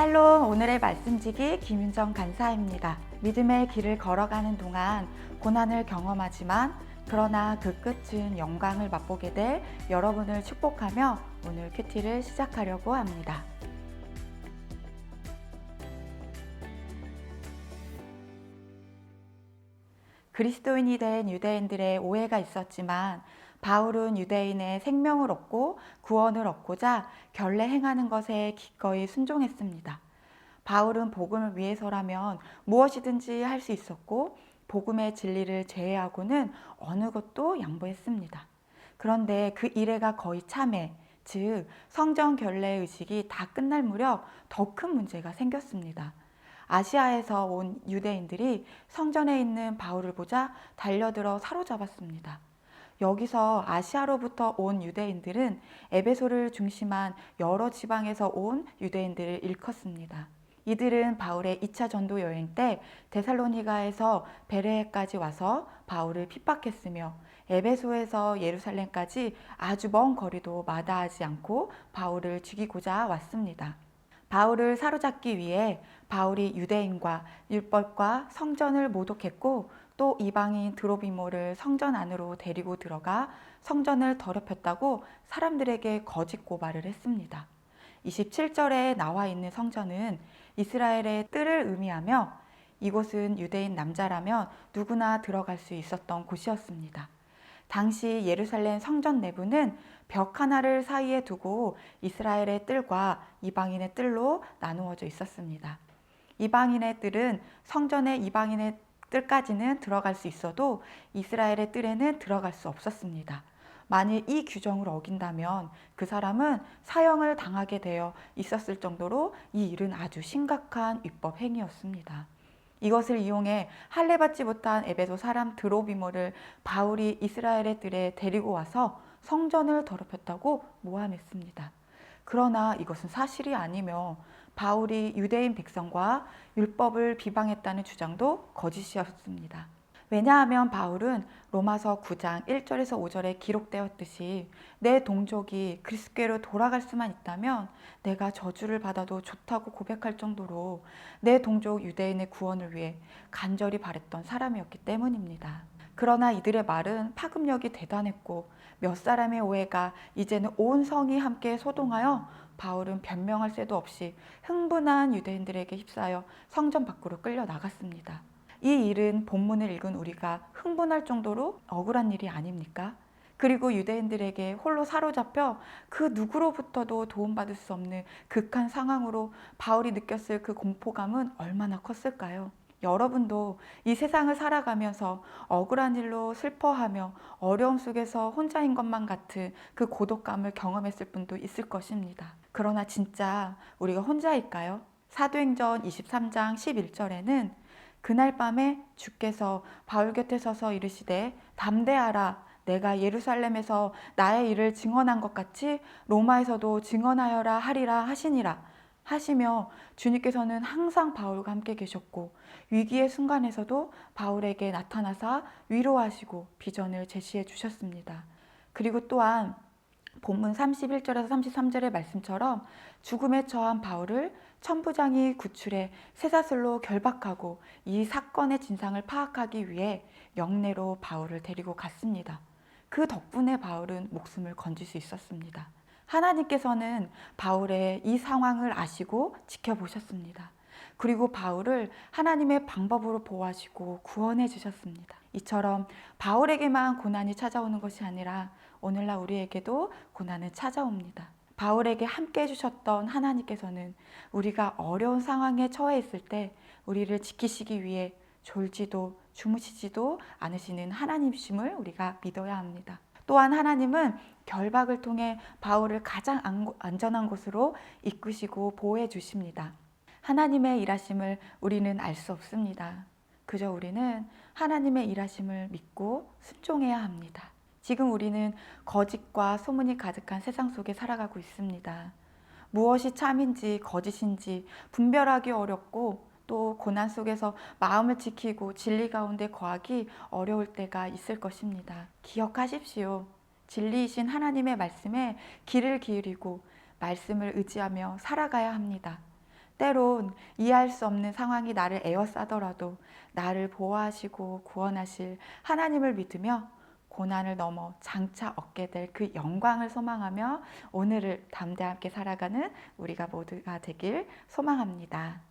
샬롬, 오늘의 말씀지기 김윤정 간사입니다. 믿음의 길을 걸어가는 동안 고난을 경험하지만 그러나 그 끝은 영광을 맛보게 될 여러분을 축복하며 오늘 큐티를 시작하려고 합니다. 그리스도인이 된 유대인들의 오해가 있었지만 바울은 유대인의 생명을 얻고 구원을 얻고자 결례 행하는 것에 기꺼이 순종했습니다. 바울은 복음을 위해서라면 무엇이든지 할 수 있었고 복음의 진리를 제외하고는 어느 것도 양보했습니다. 그런데 그 일해가 거의 참회, 즉 성전 결례 의식이 다 끝날 무렵 더 큰 문제가 생겼습니다. 아시아에서 온 유대인들이 성전에 있는 바울을 보자 달려들어 사로잡았습니다. 여기서 아시아로부터 온 유대인들은 에베소를 중심한 여러 지방에서 온 유대인들을 일컫습니다. 이들은 바울의 2차 전도 여행 때 데살로니가에서 베레에까지 와서 바울을 핍박했으며 에베소에서 예루살렘까지 아주 먼 거리도 마다하지 않고 바울을 죽이고자 왔습니다. 바울을 사로잡기 위해 바울이 유대인과 율법과 성전을 모독했고 또 이방인 드로비모를 성전 안으로 데리고 들어가 성전을 더럽혔다고 사람들에게 거짓 고발을 했습니다. 27절에 나와 있는 성전은 이스라엘의 뜰을 의미하며 이곳은 유대인 남자라면 누구나 들어갈 수 있었던 곳이었습니다. 당시 예루살렘 성전 내부는 벽 하나를 사이에 두고 이스라엘의 뜰과 이방인의 뜰로 나누어져 있었습니다. 이방인의 뜰은 성전의 이방인의 뜰까지는 들어갈 수 있어도 이스라엘의 뜰에는 들어갈 수 없었습니다. 만일 이 규정을 어긴다면 그 사람은 사형을 당하게 되어 있었을 정도로 이 일은 아주 심각한 위법 행위였습니다. 이것을 이용해 할례받지 못한 에베소 사람 드로비모를 바울이 이스라엘의 뜰에 데리고 와서 성전을 더럽혔다고 모함했습니다. 그러나 이것은 사실이 아니며 바울이 유대인 백성과 율법을 비방했다는 주장도 거짓이었습니다. 왜냐하면 바울은 로마서 9장 1절에서 5절에 기록되었듯이 내 동족이 그리스도께로 돌아갈 수만 있다면 내가 저주를 받아도 좋다고 고백할 정도로 내 동족 유대인의 구원을 위해 간절히 바랬던 사람이었기 때문입니다. 그러나 이들의 말은 파급력이 대단했고 몇 사람의 오해가 이제는 온 성이 함께 소동하여 바울은 변명할 새도 없이 흥분한 유대인들에게 휩싸여 성전 밖으로 끌려 나갔습니다. 이 일은 본문을 읽은 우리가 흥분할 정도로 억울한 일이 아닙니까? 그리고 유대인들에게 홀로 사로잡혀 그 누구로부터도 도움받을 수 없는 극한 상황으로 바울이 느꼈을 그 공포감은 얼마나 컸을까요? 여러분도 이 세상을 살아가면서 억울한 일로 슬퍼하며 어려움 속에서 혼자인 것만 같은 그 고독감을 경험했을 분도 있을 것입니다. 그러나 진짜 우리가 혼자일까요? 사도행전 23장 11절에는 그날 밤에 주께서 바울 곁에 서서 이르시되 담대하라 내가 예루살렘에서 나의 일을 증언한 것 같이 로마에서도 증언하여라 하리라 하시니라 하시며 주님께서는 항상 바울과 함께 계셨고 위기의 순간에서도 바울에게 나타나사 위로하시고 비전을 제시해 주셨습니다. 그리고 또한 본문 31절에서 33절의 말씀처럼 죽음에 처한 바울을 천부장이 구출해 쇠사슬로 결박하고 이 사건의 진상을 파악하기 위해 영내로 바울을 데리고 갔습니다. 그 덕분에 바울은 목숨을 건질 수 있었습니다. 하나님께서는 바울의 이 상황을 아시고 지켜보셨습니다. 그리고 바울을 하나님의 방법으로 보호하시고 구원해 주셨습니다. 이처럼 바울에게만 고난이 찾아오는 것이 아니라 오늘날 우리에게도 고난은 찾아옵니다. 바울에게 함께 해주셨던 하나님께서는 우리가 어려운 상황에 처해 있을 때 우리를 지키시기 위해 졸지도 주무시지도 않으시는 하나님이심을 우리가 믿어야 합니다. 또한 하나님은 결박을 통해 바울을 가장 안전한 곳으로 이끄시고 보호해 주십니다. 하나님의 일하심을 우리는 알 수 없습니다. 그저 우리는 하나님의 일하심을 믿고 순종해야 합니다. 지금 우리는 거짓과 소문이 가득한 세상 속에 살아가고 있습니다. 무엇이 참인지 거짓인지 분별하기 어렵고 또 고난 속에서 마음을 지키고 진리 가운데 거하기 어려울 때가 있을 것입니다. 기억하십시오. 진리이신 하나님의 말씀에 귀를 기울이고 말씀을 의지하며 살아가야 합니다. 때론 이해할 수 없는 상황이 나를 에워싸더라도 나를 보호하시고 구원하실 하나님을 믿으며 고난을 넘어 장차 얻게 될 그 영광을 소망하며 오늘을 담대함께 살아가는 우리가 모두가 되길 소망합니다.